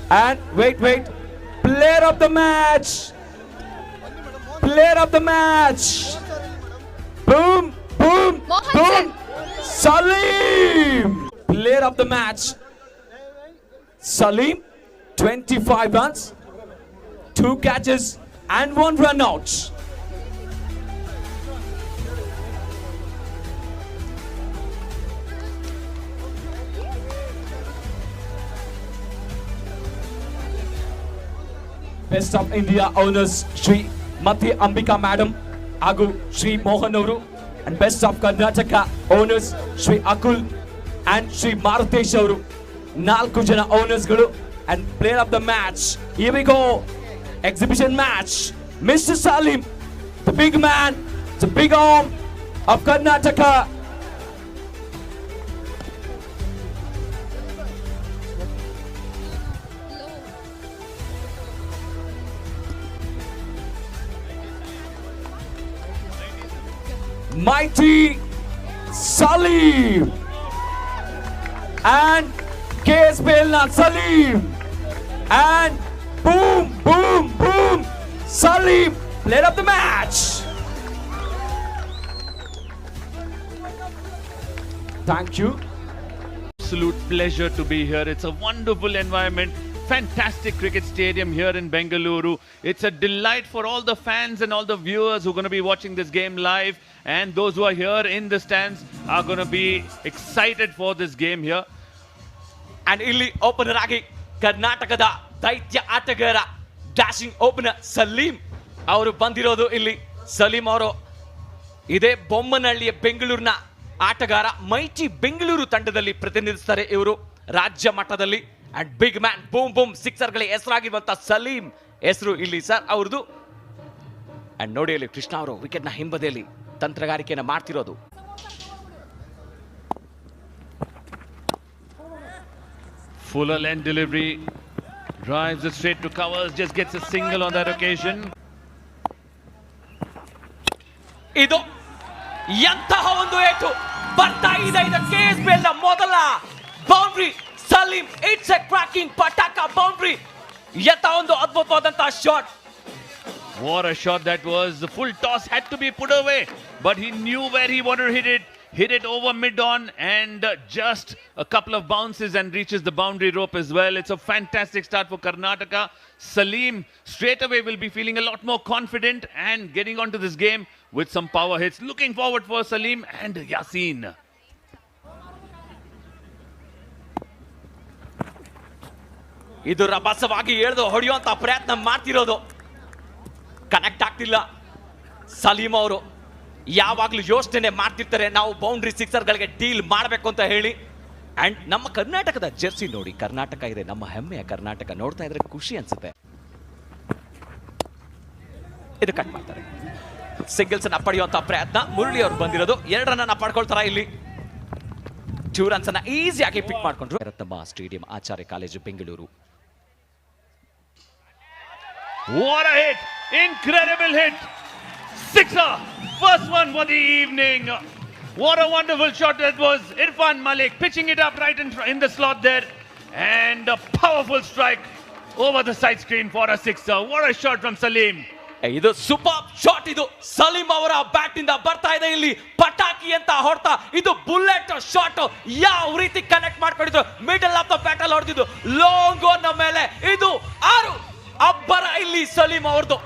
And wait. Player of the match. Player of the match. Boom. Mohan Salim. Player of the match. Salim. 25 runs, 2 catches and 1 run out. Best of India owners Shri Mati Ambika Madam Agu Shri Mohan Avru, and Best of Karnataka owners Shri Akul and Shri Marutesh Avru. 4 jana owners galu. And player of the match, here we go. Exhibition match. Mr. Salim, the big man, the big arm of Karnataka. Mighty Salim. And KS Belna Salim. And boom. Salim, player of the match. Thank you. Absolute pleasure to be here. It's a wonderful environment. Fantastic cricket stadium here in Bengaluru. It's a delight for all the fans and all the viewers who are going to be watching this game live. And those who are here in the stands are going to be excited for this game here. And illi opener agi Karnatakada ದೈತ್ಯ ಆಟಗಾರ dashing opener Salim ಅವರು ಬಂದಿರೋದು ಇಲ್ಲಿ. ಸಲೀಂ ಅವರು ಇದೇ ಬೊಮ್ಮನಹಳ್ಳಿಯ ಬೆಂಗಳೂರಿನ ಆಟಗಾರ. Mighty Bengaluru ತಂಡದಲ್ಲಿ ಪ್ರತಿನಿಧಿಸ್ತಾರೆ ಇವರು ರಾಜ್ಯ ಮಟ್ಟದಲ್ಲಿ. ಅಂಡ್ ಬಿಗ್ ಮ್ಯಾನ್ ಬೂಮ್ ಸಿಕ್ಸರ್ಗಳಿಗೆ ಹೆಸರಾಗಿರುವಂತ ಸಲೀಂ ಹೆಸರು ಇಲ್ಲಿ ಸರ್ ಅವ್ರದ್ದು. ಅಂಡ್ ನೋಡಿ ಅಲ್ಲಿ ಕೃಷ್ಣ ಅವರು ವಿಕೆಟ್ನ ಹಿಂಬದಿಯಲ್ಲಿ ತಂತ್ರಗಾರಿಕೆಯನ್ನು ಮಾಡ್ತಿರೋದು. Fuller end delivery. Drives it straight to covers, just gets a single on that occasion. ಇದು ಎಂತಹ ಒಂದು ಏಟು ಬರ್ತಾ ಇದೆ. ಇದು KSBL ನ ಮೊದಲ boundary. Salim, it's a cracking ಪಟಾಕ ಬೌಂಡ್ರಿ. ಎಂತಹ ಒಂದು ಅದ್ಭುತವಾದಂತಹ shot. What a shot that was. The full toss had to be put away, but he knew where he wanted to hit it. Hit it over mid-on and just a couple of bounces and reaches the boundary rope as well. It's a fantastic start for Karnataka. Salim straight away will be feeling a lot more confident and getting onto this game with some power hits. Looking forward for Salim and Yasin. ಇದು ರಭಸವಾಗಿ ಎಳೆದು ಹೊಡೆಯುವಂತ ಪ್ರಯತ್ನ ಮಾಡ್ತಿರೋದು. Connect ಆಗ್ತಿಲ್ಲ. ಸಲೀಂ ಅವರು ಯಾವಾಗಲೂ ಯೋಚನೆ ಮಾಡ್ತಿರ್ತಾರೆ, ನಾವು ಬೌಂಡ್ರಿ ಸಿಕ್ಸರ್ಗಳಿಗೆ ಡೀಲ್ ಮಾಡಬೇಕು ಅಂತ ಹೇಳಿ. ಅಂಡ್ ನಮ್ಮ ಕರ್ನಾಟಕದ ಜೆರ್ಸಿ ನೋಡಿ, ಕರ್ನಾಟಕ ಇದೆ, ನಮ್ಮ ಹೆಮ್ಮೆಯ ಕರ್ನಾಟಕ. ನೋಡ್ತಾ ಇದ್ರೆ ಖುಷಿ ಅನ್ಸುತ್ತೆ. ಇದು ಕಟ್ ಮಾಡ್ತಾರೆ. ಸಿಂಗಲ್ಸ್ ಅನ್ನ ಪಡೆಯುವಂತ ಪ್ರಯತ್ನ. ಮುರಳಿ ಅವರು ಬಂದಿರೋದು 2 ರನ್ ಪಡ್ಕೊಳ್ತಾರ ಇಲ್ಲಿ. 2 ರನ್ಸ್ ಅನ್ನ ಈಸಿಯಾಗಿ ಪಿಕ್ ಮಾಡ್ಕೊಂಡ್ರು. Ratnamma stadium, Acharya college, Bengaluru. What a hit! Incredible hit! Sixer! First one for the evening. What a wonderful shot that was. Irfan Malik pitching it up right in the slot there. And a powerful strike over the side screen for a sixer. What a shot from Salim. ಇದು super shot. ಇದು ಸಲೀಂ ಅವರ bat ಇಂದ ಬರ್ತಾ ಇದೆ ಇಲ್ಲಿ. ಪಟಾಕಿ ಅಂತ ಹೊಡ್ತಾ ಇದು ಬುಲೆಟ್ ಶಾಟ್. ಯಾವ ರೀತಿ ಕನೆಕ್ಟ್ ಮಾಡ್ಕೊಂಡಿದ್ರು. ಮಿಡಲ್ ಆಫ್ ದ ಬ್ಯಾಟ್ ಅಲ್ಲಿ ಹೊಡೆದಿದ್ದು ಲಾಂಗ್ ಆನ್ ಮೇಲೆ. ಇದು 6 ಅಬ್ಬರ ಇಲ್ಲಿ ಸಲೀಂ ಅವ್ರದ್ದು.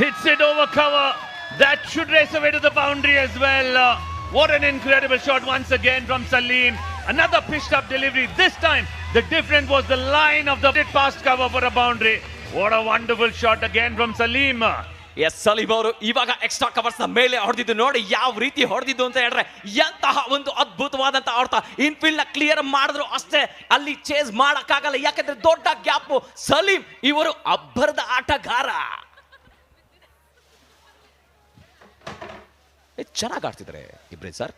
Hits it over cover. That should race away to the boundary as well. What an incredible shot once again from Salim. Another pitched up delivery. This time the difference was the line of the past cover for a boundary. What a wonderful shot again from Salim. Yes, Salim ಅವರು ಇವಾಗ extra covers ನ ಮೇಲೆ ಹೊಡೆದಿದ್ದು ನೋಡಿ ಯಾವ ರೀತಿ ಹೊಡೆದಿದ್ದು ಅಂತ ಹೇಳಿದ್ರೆ ಎಂತಹ ಒಂದು ಅದ್ಭುತವಾದಂತ ಹೊಡೆತ. ಇನ್ಫೀಲ್ಡ್ ನ ಕ್ಲಿಯರ್ ಮಾಡಿದ್ರು ಅಷ್ಟೇ, ಅಲ್ಲಿ ಚೇಸ್ ಮಾಡಕ್ಕಾಗಲ್ಲ, ಯಾಕಂದ್ರೆ ದೊಡ್ಡ ಗ್ಯಾಪ್. ಸಲೀಂ ಇವರು ಅಬ್ಬರದ ಆಟಗಾರ. ಚೆನ್ನಾಗಿ ಆಡ್ತಿದ್ದಾರೆ ಇಬ್ರೇ sir.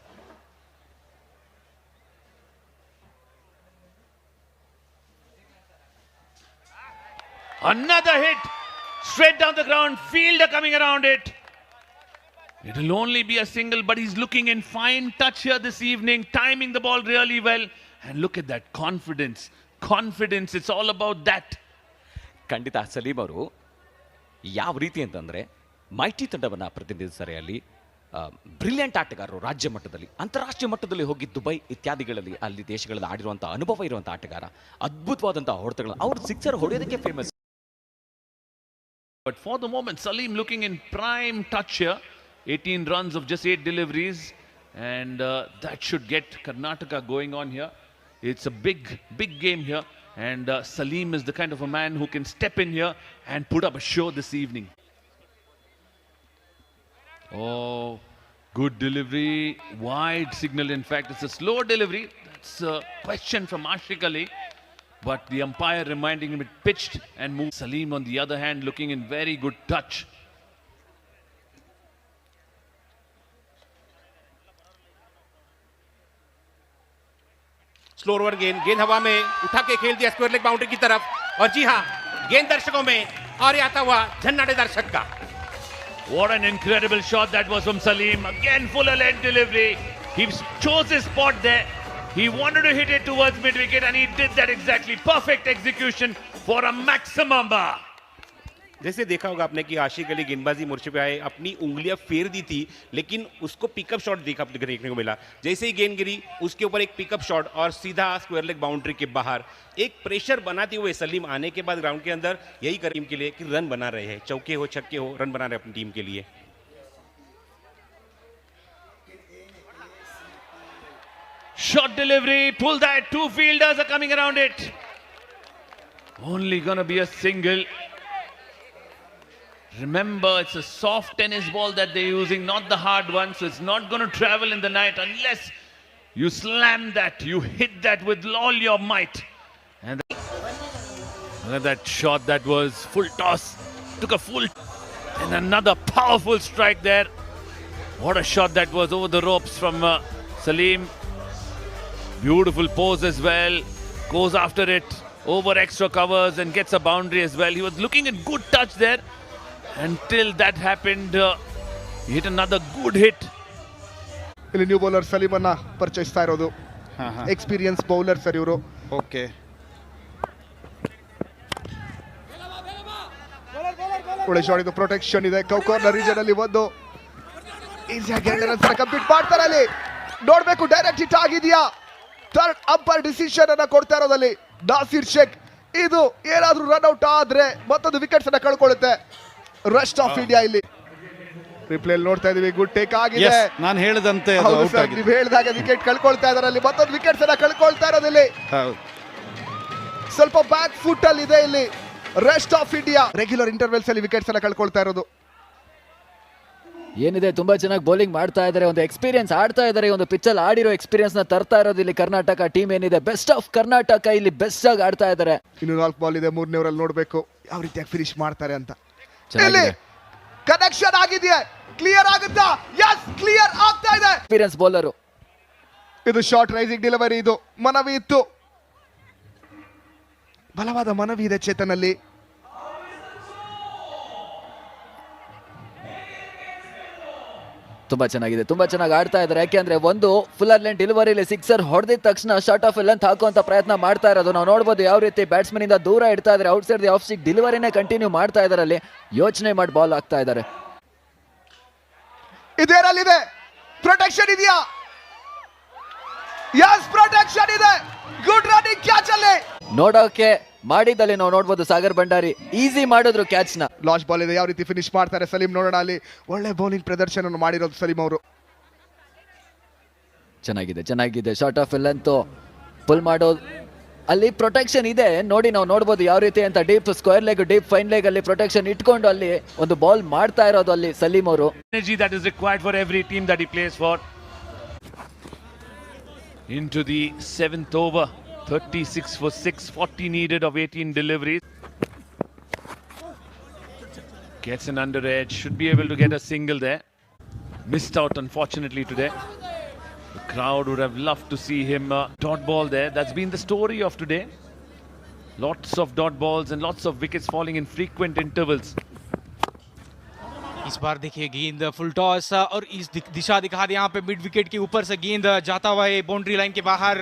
Another hit straight down the ground. Fielder coming around it. It'll only be a single, but he's looking in fine touch here this evening, timing the ball really well. And look at that confidence. Confidence, it's all about that. ಖಂಡಿತ ಸಲೀಂ ಅವರು ಯಾವ ರೀತಿ ಅಂತಂದರೆ mighty ತಂಡವನ್ನು ಪ್ರತಿನಿಧಿಸ್ತಾರೆ ಅಲ್ಲಿ. Brilliant ಆಟಗಾರರು, ರಾಜ್ಯ ಮಟ್ಟದಲ್ಲಿ, ಅಂತಾರಾಷ್ಟ್ರೀಯ ಮಟ್ಟದಲ್ಲಿ ಹೋಗಿ ದುಬೈ ಇತ್ಯಾದಿಗಳಲ್ಲಿ ಅಲ್ಲಿ ದೇಶಗಳಲ್ಲಿ ಆಡಿರುವಂಥ ಅನುಭವ ಇರುವಂಥ ಆಟಗಾರ. ಅದ್ಭುತವಾದಂಥ ಹೊಡೆತಗಳು, ಅವ್ರು ಸಿಕ್ಸರ್ ಹೊಡೆಯೋದಕ್ಕೆ famous. But for the moment, Salim looking in prime touch here. 18 runs of just 8 deliveries. And that should get Karnataka going on here. It's a big game here. And Salim is the kind of a man who can step in here and put up a show this evening. Oh, good delivery. Wide signal, in fact. It's a slow delivery. That's a question from Ashik Ali. But the umpire reminding him it pitched and moved. Salim, on the other hand, looking in very good touch. स्लोर over गेंद हवा में उठा के खेल दिया square leg boundary की तरफ. और जी हाँ, गेंद दर्शकों में और आता हुआ झन्नाटे दर्शक का. What an incredible shot that was from Salim. Again, full length delivery. He chose his spot there. He wanted to hit it towards mid-wicket and he did that exactly. Perfect execution for a maximum. जैसे देखा होगा आपने कि आशिक अली गेंदबाजी मोर्चे पे आए, अपनी उंगलियां फेर दी थी, लेकिन उसको पिकअप शॉट देखने को मिला. जैसे ही गेंद गिरी उसके ऊपर एक पिकअप शॉट और सीधा स्क्वायर लेग बाउंड्री के बाहर. एक प्रेशर बनाते हुए सलीम आने के बाद ग्राउंड के अंदर यही कर टीम के लिए कि रन बना रहे हैं, चौके हो छक्के हो, रन बना रहे अपनी टीम के लिए. Shot delivery, pull that. Two fielders are coming around it. Only gonna be a single. Remember, it's a soft tennis ball that they're using, not the hard one. So it's not going to travel in the night unless you slam that, you hit that with all your might. And look at that shot, that was full toss. Took a full, and another powerful strike there. What a shot that was over the ropes from Salim. Beautiful pose as well. Goes after it, over extra covers and gets a boundary as well. He was looking in good touch there. Until that happened, he hit another good hit. ಇಲ್ಲಿ new bowler ಸಲೀಮನ್ನ ಪರಿಚಯಿಸ್ತಾ ಇರೋದು. Experience bowler sir ಇವರು. Okay, ಒಳ್ಳೆ shot ಇದು. Protection ಇದೆ. Corner region ಅಲ್ಲಿ ಒಂದು ಈಸಿಯಾಗಿ runs complete ಮಾಡ್ತಾರೆ. ಅಲ್ಲಿ ನೋಡ್ಬೇಕು ಡೈರೆಕ್ಟ್ ಹಿಟ್ ಆಗಿದೆಯಾ. ಥರ್ಡ್ ಅಂಪೈರ್ ಡಿಸಿಷನ್ ಅನ್ನ ಕೊಡ್ತಾ ಇರೋದಲ್ಲಿ ನಾಸಿರ್ ಶೇಖ್. ಇದು ಏನಾದ್ರೂ ರನ್ ಔಟ್ ಆದ್ರೆ ಮತ್ತೊಂದು ವಿಕೆಟ್ಸ್ ಅನ್ನ ಕಳ್ಕೊಳ್ಳುತ್ತೆ ರೆಸ್ಟ್ ಆಫ್ ಇಂಡಿಯಾ. ಇಲ್ಲಿ ರಿಪ್ಲೇ ನೋಡ್ತಾ ಇದೀವಿ. ಗುಡ್ ಟೇಕ್ ಆಗಿದೆ. ನಾನು ಹೇಳಿದಂತೆ ನೀವು ಹೇಳಿದಾಗ ವಿಕೆಟ್ ಕಳ್ಕೊಳ್ತಾ ಇದಾರೆ. ಅಲ್ಲಿ ಮತ್ತೊಂದು ವಿಕೆಟ್ಸ್ ಅನ್ನ ಕಳ್ಕೊಳ್ತಾ ಇರೋದಿಲ್ಲಿ. ಸ್ವಲ್ಪ ಬ್ಯಾಕ್ ಫುಟ್ ಅಲ್ಲಿ ಇದೆ ಇಲ್ಲಿ rest of India. Regular intervals ಅಲ್ಲಿ ವಿಕೆಟ್ಸ್ ಅನ್ನ ಕಳ್ಕೊಳ್ತಾ ಇರೋದು. ಏನಿದೆ, ತುಂಬಾ ಚೆನ್ನಾಗಿ ಬೌಲಿಂಗ್ ಮಾಡ್ತಾ ಇದ್ದಾರೆ. ಒಂದು ಎಕ್ಸ್ಪೀರಿಯನ್ಸ್ ಆಡ್ತಾ ಇದ್ದಾರೆ. ಒಂದು ಪಿಚ್ಚಲ್ಲಿ ಆಡಿರೋ ಎಕ್ಸ್ಪೀರಿಯನ್ಸ್ ನ ತರ್ತಾ ಇರೋದು ಇಲ್ಲಿ ಕರ್ನಾಟಕ ಟೀಮ್ ಏನಿದೆ. ಬೆಸ್ಟ್ ಆಫ್ ಕರ್ನಾಟಕ ಇಲ್ಲಿ ಬೆಸ್ಟ್ ಆಗಿ ಆಡ್ತಾ ಇದ್ದಾರೆ. ಇನ್ನು 4 ಬಾಲ್ ಇದೆ. 3ನೇ ಓವರಲ್ಲಿ ನೋಡ್ಬೇಕು ಯಾವ ರೀತಿಯಾಗಿ ಫಿನಿಶ್ ಮಾಡ್ತಾರೆ ಅಂತ. ಇಲ್ಲಿ ಕನೆಕ್ಷನ್ ಆಗಿದೆಯಾ, ಕ್ಲಿಯರ್ ಆಗುತ್ತಾ? ಎಸ್, ಕ್ಲಿಯರ್ ಆಗ್ತಾ ಇದೆ. Experience bowler. ಇದು ಶಾರ್ಟ್ ರೈಸಿಂಗ್ ಡೆಲಿವರಿ. ಇದು ಮನವಿ ಇತ್ತು, ಬಲವಾದ ಮನವಿ ಇದೆ ಚೇತನ್ ಅಲ್ಲಿ. ತುಂಬಾ ಚೆನ್ನಾಗಿದೆ, ತುಂಬಾ ಚೆನ್ನಾಗಿ ಆಡ್ತಾ ಇದ್ದಾರೆ. ಯಾಕೆಂದ್ರೆ ಒಂದು ಫುಲ್ಲರ್ ಲೆಂತ್ ಡೆಲಿವರಿಲಿ ಸಿಕ್ಸರ್ ಹೊಡೆದಿದ ತಕ್ಷಣ ಶಾರ್ಟ್ ಆಫ್ ಲೆಂತ್ ಹಾಕುವಂತ ಪ್ರಯತ್ನ ಮಾಡ್ತಾ ಇರೋದು ನಾವು ನೋಡಬಹುದು. ಯಾವ ರೀತಿ ಬ್ಯಾಟ್ಸ್ಮನ್ ಇಂದ ದೂರ ಇಡ್ತಾ ಇದ್ದಾರೆ. Outside the off stick ಡೆಲಿವರಿನೇ ಕಂಟಿನ್ಯೂ ಮಾಡ್ತಾ ಇದ್ದಾರೆ. ಅಲ್ಲಿ ಯೋಚನೆ ಮಾಡಿ ಬಾಲ್ ಹಾಕ್ತಾ ಇದ್ದಾರೆ. ಇದೇನಲ್ಲಿದೆ? ಪ್ರೊಟೆಕ್ಷನ್ ಇದೆಯಾ? ಯಸ್, ಪ್ರೊಟೆಕ್ಷನ್ ಇದೆ. ಗುಡ್ ರನ್ನಿಂಗ್ ಕ್ಯಾಚ್ ಅಲ್ಲಿ ನೋಡೋಕೆ ಮಾಡಿದಲ್ಲಿ ನಾವು ನೋಡಬಹುದು. ಸಾಗರ್ ಭಂಡಾರಿ ಈಸಿ ಮಾಡಿದ್ರು ಕ್ಯಾಚ್ ನ. ಲಾಸ್ಟ್ ಬಾಲ್ ಇದೆ. ಯಾವ ರೀತಿ ಫಿನಿಶ್ ಮಾಡ್ತಾರೆ ಸಲೀಂ ನೋಡೋಣ. ಅಲ್ಲಿ ಒಳ್ಳೆ ಬೌಲಿಂಗ್ ಪ್ರದರ್ಶನ ಮಾಡಿರೋದು ಸಲೀಂ ಅವರು. ಚೆನ್ನಾಗಿದೆ, ಚೆನ್ನಾಗಿದೆ. ಶಾರ್ಟ್ ಆಫ್ ಲೆಂತ್ ಪುಲ್ ಮಾಡೋದು. ಅಲ್ಲಿ ಪ್ರೊಟೆಕ್ಷನ್ ಇದೆ ನೋಡಿ, ನಾವು ನೋಡಬಹುದು ಯಾವ ರೀತಿ ಅಂತ. Deep square leg, deep fine leg ಅಲ್ಲಿ ಪ್ರೊಟೆಕ್ಷನ್ ಇಟ್ಕೊಂಡು ಅಲ್ಲಿ ಒಂದು ಬಾಲ್ ಮಾಡ್ತಾ ಇರೋದು ಅಲ್ಲಿ ಸಲೀಂ ಅವರು. Energy that is required for every team that he plays for. Into the 7th over, 36 for 6, 40 needed of 18 deliveries. Gets an under edge, should be able to get a single there. Missed out unfortunately today. The crowd would have loved to see him dot ball there. That's been the story of today. Lots of dot balls and lots of wickets falling in frequent intervals. इस बार देखिए गेंद full toss और इस दिशा दिखा दे यहाँ पे mid wicket के ऊपर से गेंद जाता हुआ है बाउंड्री लाइन के बाहर,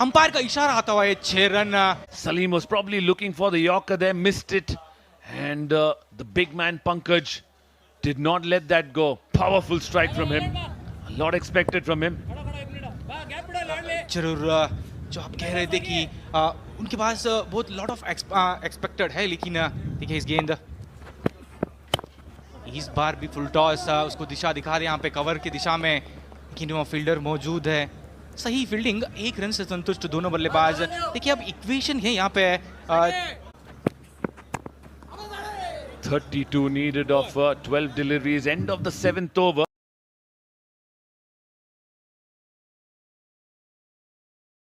अंपायर का इशारा आता हुआ है 6 run. Salim was probably looking for the Yorker there, missed it. And the big man Pankaj did not let that go. Powerful strike from him. A lot expected from him. जरूर जो आप कह रहे थे कि उनके पास बहुत लॉट ऑफ एक्सपेक्टेड है, लेकिन देखिए इस गेंद इस बार भी फुल टॉस, उसको दिशा दिखा दे यहाँ पे कवर की दिशा में, लेकिन वो फील्डर मौजूद है। सही फील्डिंग, 1 रन से संतुष्ट दोनों बल्लेबाज। देखिए अब इक्वेशन है यहाँ पे 32 needed of 12 deliveries, end of the 7th over.